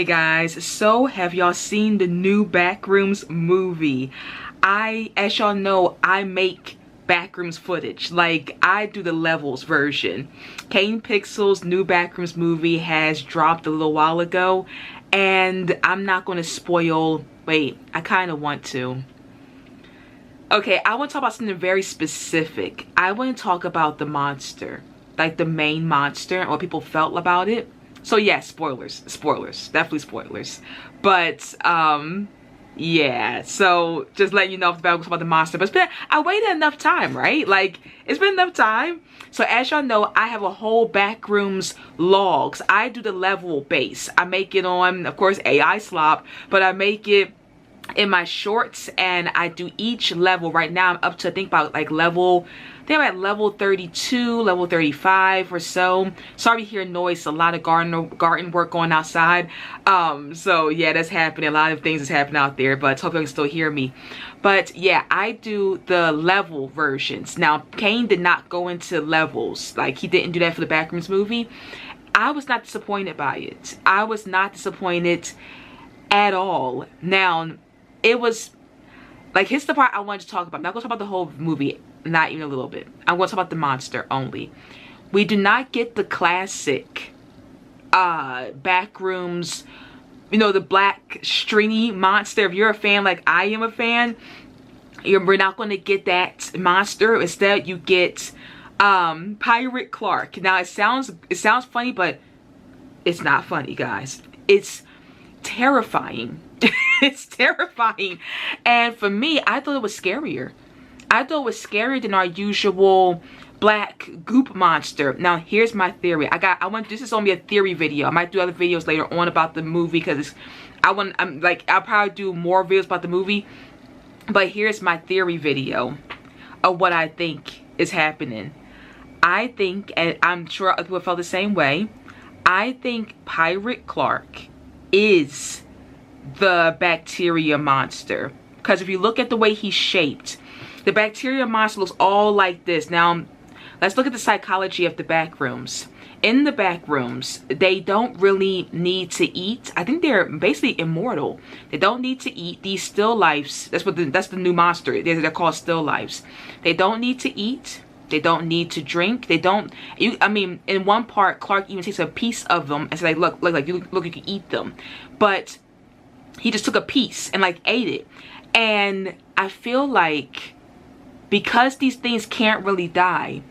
Hey guys, so have y'all seen the new Backrooms movie? As y'all know, I make Backrooms footage. Like, I do the levels version. Kane Pixel's new Backrooms movie has dropped a little while ago, and I'm not going to spoil. Wait, I kind of want to. Okay, I want to talk about something very specific. I want to talk about the monster, like the main monster, and what people felt about it. So yeah, spoilers, definitely spoilers. But yeah, so just letting you know about the monster. But I waited enough time, right? Like, it's been enough time. So as y'all know, I have a whole Backrooms logs. I do the level base. I make it on, of course, AI slop, but I make it in my shorts, and I do each level. Right now I'm up to, I think, about like level, I think I'm at level 32, level 35 or so. Sorry to hear noise, a lot of garden work going outside. So yeah, that's happening. A lot of things is happening out there, but hope you can still hear me. But yeah, I do the level versions. Now, Kane did not go into levels. Like, he didn't do that for the Backrooms movie. I was not disappointed by it. I was not disappointed at all. Now, it was like, here's the part I wanted to talk about. I'm not going to talk about the whole movie, not even a little bit. I'm going to talk about the monster only. We do not get the classic Backrooms, you know, the black stringy monster. If you're a fan like I am a fan, we're not going to get that monster. Instead, you get Pirate Clark. Now, it sounds funny, but it's not funny, guys. It's terrifying. It's terrifying. And for me, I thought it was scarier. I thought it was scarier than our usual black goop monster. Now, here's my theory. This is only a theory video. I might do other videos later on about the movie, because I'll probably do more videos about the movie. But here's my theory video of what I think is happening. I think, and I'm sure other people felt the same way, I think Pirate Clark is the bacteria monster. Because if you look at the way he's shaped, the bacteria monster looks all like this. Now, let's look at the psychology of the Backrooms. In the Backrooms, they don't really need to eat. I think they're basically immortal. They don't need to eat. These still lifes, that's the new monster. They're called still lifes. They don't need to eat. They don't need to drink. They don't. I mean, in one part, Clark even takes a piece of them and says, like, look, you can eat them. But he just took a piece and like ate it. And I feel like, because these things can't really die.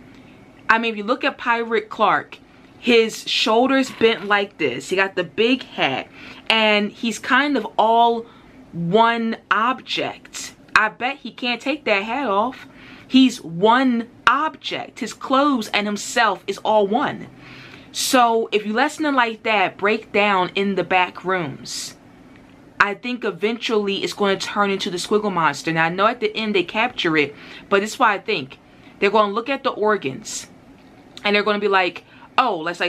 I mean, if you look at Pirate Clark, his shoulders bent like this. He got the big hat, and he's kind of all one object. I bet he can't take that hat off. He's one object. His clothes and himself is all one. So if you let something like that break down in the Backrooms, I think eventually it's going to turn into the squiggle monster. Now, I know at the end they capture it, but this is why I think they're going to look at the organs, and they're going to be like, oh, let's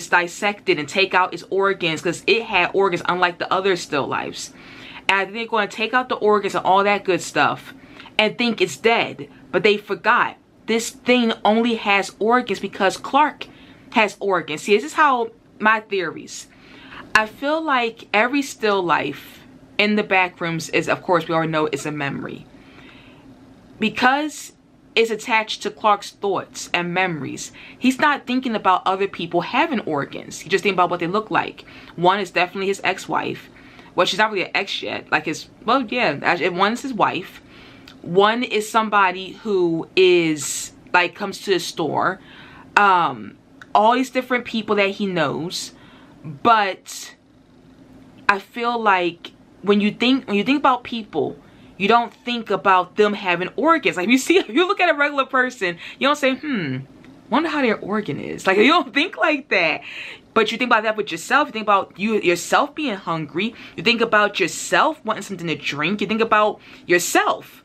dissect it and take out its organs, because it had organs unlike the other still lifes. And I think they're going to take out the organs and all that good stuff and think it's dead. But they forgot this thing only has organs because Clark has organs. See, this is how my theories. I feel like every still life in the Backrooms is, of course, we already know it's a memory. Because it's attached to Clark's thoughts and memories, he's not thinking about other people having organs. He's just thinking about what they look like. One is definitely his ex-wife. Well, she's not really an ex yet. Like well, yeah, one is his wife. One is somebody who is, like, comes to the store. All these different people that he knows. But I feel like when you think about people, you don't think about them having organs. Like, if you look at a regular person, you don't say, wonder how their organ is. Like, you don't think like that. But you think about that with yourself. You think about yourself being hungry. You think about yourself wanting something to drink. You think about yourself.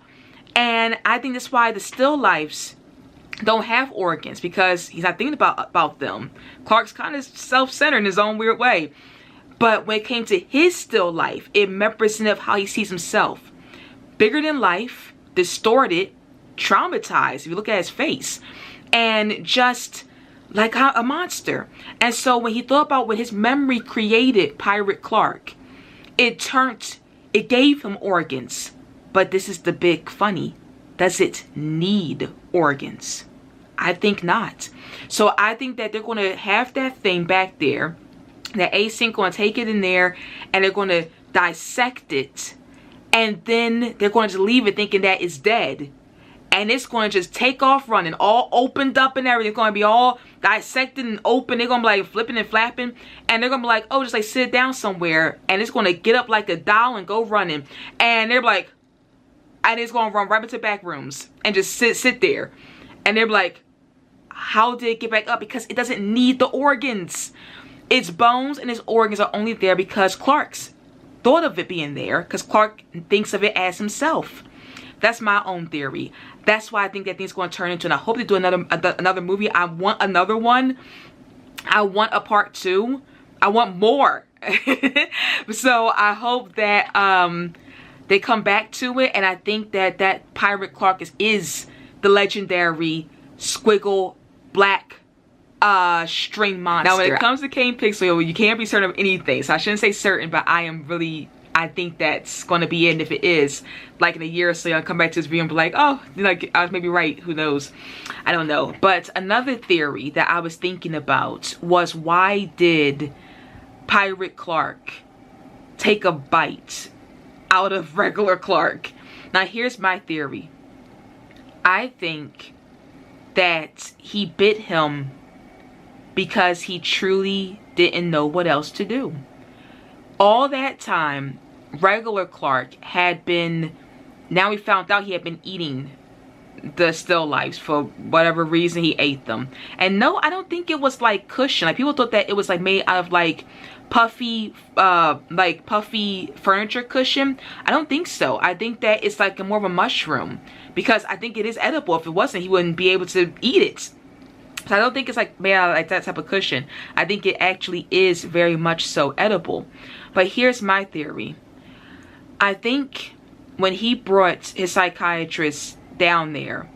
And I think that's why the still lifes don't have organs, because he's not thinking about them. Clark's kind of self-centered in his own weird way. But when it came to his still life, it represented how he sees himself. Bigger than life, distorted, traumatized, if you look at his face. And just like a monster. And so when he thought about what his memory created Pirate Clark, it gave him organs. But this is the big funny. Does it need organs? I think not. So I think that they're going to have that thing back there. That Async going to take it in there and they're going to dissect it. And then they're going to leave it thinking that it's dead. And it's going to just take off running, all opened up and everything. It's going to be all dissected and open. They're going to be like flipping and flapping. And they're going to be like, oh, just like sit down somewhere. And it's going to get up like a doll and go running. And they're like, and it's going to run right into Backrooms and just sit there. And they're like, how did it get back up? Because it doesn't need the organs. Its bones and its organs are only there because Clark's thought of it being there. Because Clark thinks of it as himself. That's my own theory. That's why I think that thing's going to turn into, and I hope they do another movie. I want another one. I want a part 2. I want more. So I hope that they come back to it, and I think that that Pirate Clark is the legendary squiggle black string monster. Now when it comes to Kane Pixel, you can't be certain of anything. So I shouldn't say certain, but I think that's going to be it. And if it is, like in a year or so, I'll come back to this video and be like, oh, like I was maybe right. Who knows? I don't know. But another theory that I was thinking about was, why did Pirate Clark take a bite out of regular Clark? Now here's my theory. I think that he bit him because he truly didn't know what else to do. All that time, regular Clark had been, now we found out he had been eating the still lifes for whatever reason he ate them. And no, I don't think it was like cushion. Like people thought that it was like made out of like puffy furniture cushion. I don't think so. I think that it's like more of a mushroom, because I think it is edible. If it wasn't, he wouldn't be able to eat it. So I don't think it's like made out of like that type of cushion. I think it actually is very much so edible. But here's my theory. I think when he brought his psychiatrist down there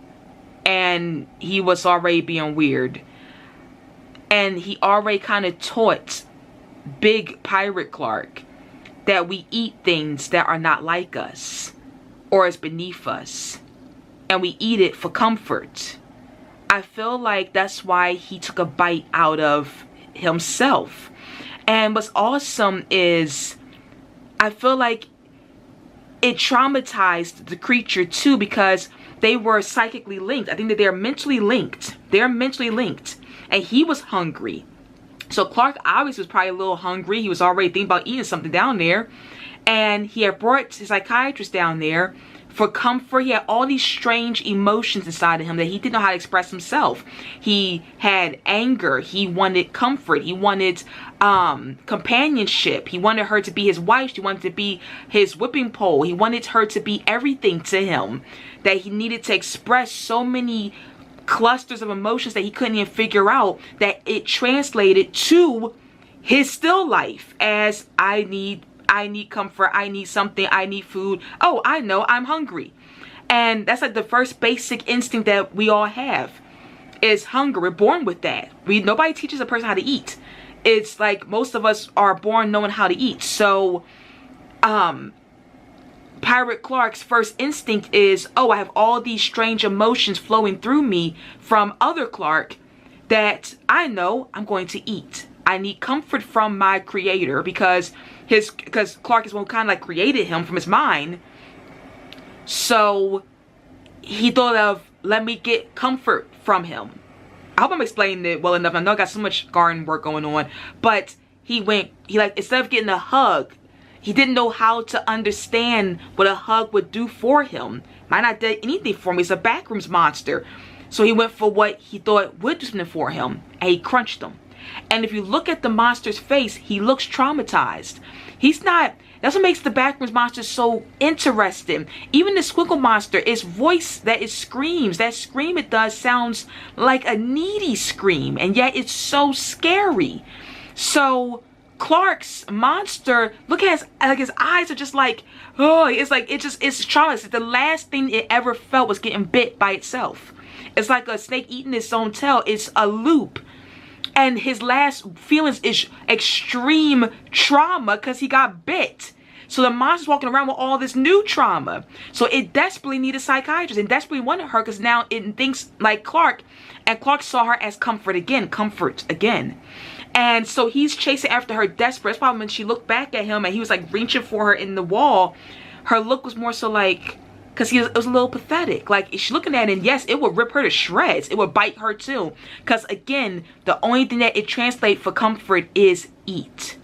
and he was already being weird, and he already kind of taught big Pirate Clark that we eat things that are not like us or is beneath us, and we eat it for comfort. I feel like that's why he took a bite out of himself. And what's awesome is, I feel like it traumatized the creature too, because they were psychically linked. I think that they're mentally linked. They're mentally linked. And he was hungry. So Clark obviously was probably a little hungry. He was already thinking about eating something down there. And he had brought his psychiatrist down there for comfort. He had all these strange emotions inside of him that he didn't know how to express himself. He had anger. He wanted comfort. He wanted companionship. He wanted her to be his wife. He wanted to be his whipping pole. He wanted her to be everything to him, that he needed to express so many clusters of emotions that he couldn't even figure out, that it translated to his still life as, I need comfort, I need something, I need food. Oh, I know, I'm hungry. And that's like the first basic instinct that we all have, is hunger. We're born with that. Nobody teaches a person how to eat. It's like most of us are born knowing how to eat. So Pirate Clark's first instinct is, oh, I have all these strange emotions flowing through me from other Clark that I know I'm going to eat. I need comfort from my creator, because Clark is one who kind of like created him from his mind. So he thought of, let me get comfort from him. I hope I'm explaining it well enough. I know I got so much garden work going on, but he instead of getting a hug, he didn't know how to understand what a hug would do for him. Might not do anything for him. He's a Backrooms monster. So he went for what he thought would do something for him, and he crunched him. And if you look at the monster's face, he looks traumatized. He's not, that's what makes the Backrooms monster so interesting. Even the Squiggle monster, its voice that it screams, that scream it does sounds like a needy scream, and yet it's so scary. So Clark's monster, look at his eyes are just like, oh, it's like, it's traumatized. The last thing it ever felt was getting bit by itself. It's like a snake eating its own tail. It's a loop. And his last feelings is extreme trauma because he got bit. So the monster's walking around with all this new trauma. So it desperately needed a psychiatrist and desperately wanted her because now it thinks like Clark. And Clark saw her as comfort again. And so he's chasing after her desperate. That's why when she looked back at him and he was like reaching for her in the wall, her look was more so like, because it was a little pathetic. Like, she's looking at it, and yes, it would rip her to shreds. It would bite her too. Because again, the only thing that it translates for comfort is eat.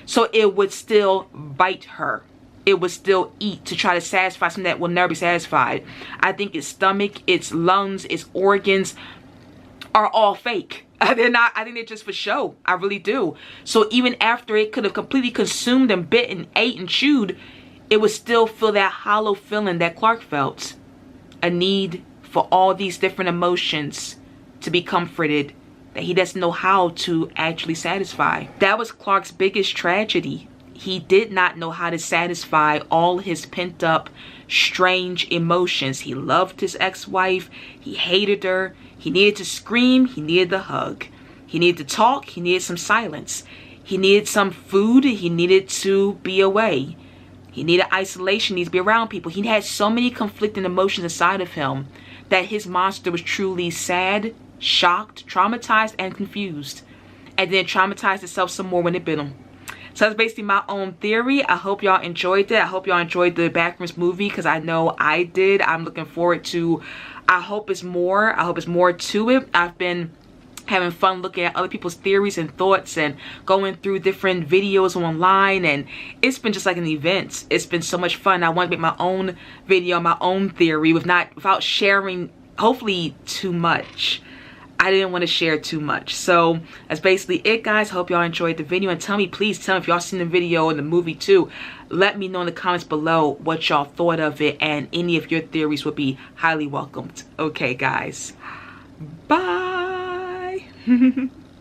So it would still bite her. It would still eat to try to satisfy something that will never be satisfied. I think its stomach, its lungs, its organs are all fake. They're not, I think they're just for show. I really do. So even after it could have completely consumed and bit and ate and chewed, it would still feel that hollow feeling that Clark felt. A need for all these different emotions to be comforted that he doesn't know how to actually satisfy. That was Clark's biggest tragedy. He did not know how to satisfy all his pent up, strange emotions. He loved his ex-wife. He hated her. He needed to scream. He needed the hug. He needed to talk. He needed some silence. He needed some food. He needed to be away. He needed isolation. He needed to be around people. He had so many conflicting emotions inside of him that his monster was truly sad, shocked, traumatized, and confused. And then traumatized itself some more when it bit him. So that's basically my own theory. I hope y'all enjoyed it. I hope y'all enjoyed the Backrooms movie because I know I did. I'm looking forward to, I hope it's more. I hope it's more to it. I've been having fun looking at other people's theories and thoughts and going through different videos online, and it's been just like an event. It's been so much fun. I want to make my own video, my own theory without sharing hopefully too much. I didn't want to share too much. So that's basically it, guys. Hope y'all enjoyed the video, and please tell me if y'all seen the video and the movie too. Let me know in the comments below what y'all thought of it, and any of your theories would be highly welcomed. Okay, guys. Bye.